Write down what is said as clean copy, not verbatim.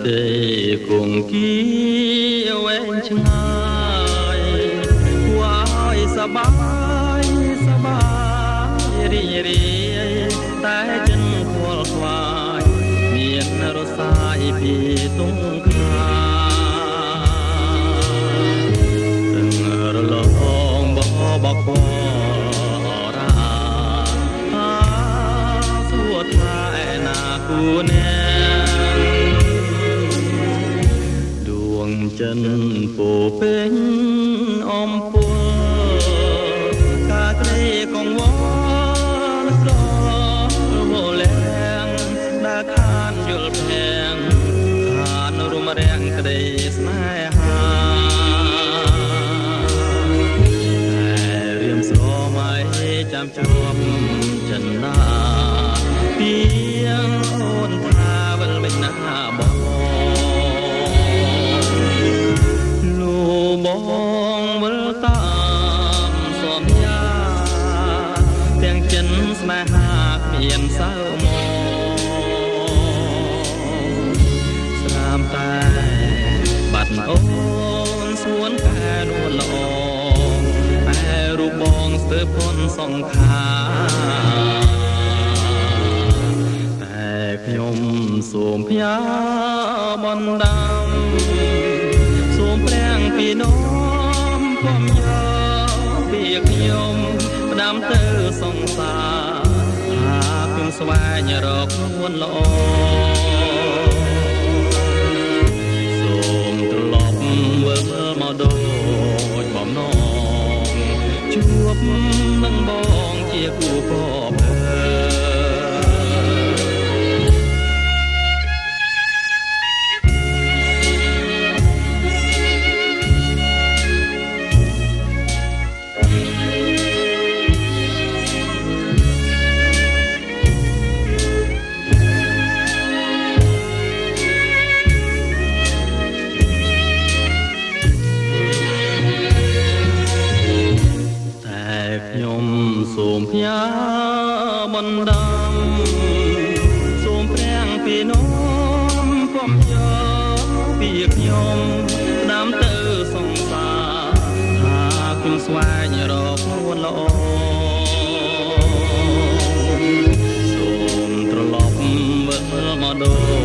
ទេគង់គីវែងឆ្ងាយវ៉ាយសបាយសបាយរីរីតែចិនខ្វល់ខ្វាយមានរសាយពីទុងខាទាំងរលងបបករាសួរថាឯណាគូណែចិនពោពេញអំពើកាក្រីកងវល់ស្រវល់ឡើងដើរខានយល់ភែងខានរំរាំងក្តីស្នេហាតែរៀមស្រមៃចាំជាប់ចិនណាពីងអូនថាវិលមិនណាបងបងវិលតាមសន្យាទាំងចិនស្នេហាគ្មានសៅមកស្រាមតែបាត់អូនសួនកែនួនល្អតែរូបបងស្ទើរพ้នសង្ខាតែខ្ញុំសូមផ្ញើបណ្ដាំសូមព្រះពីនោមខ្ញុំយកពីខ្ញុំផ្ដាំទៅសង្សារថាខ្ញុំស្វែងរកនួនល្អសូមត្រឡប់វិលមកដូចបំណងជួបនឹងបងជាគូកបខ្ញុំសូមផ្ញើបណ្ដាំសូមព្រះពីនោមខ្ញុំយកពីខ្ញុំផ្ដាំទៅសង្សារថាខ្ញុំស្វែងរកនួនល្អសូមត្រឡប់វិលមកដូច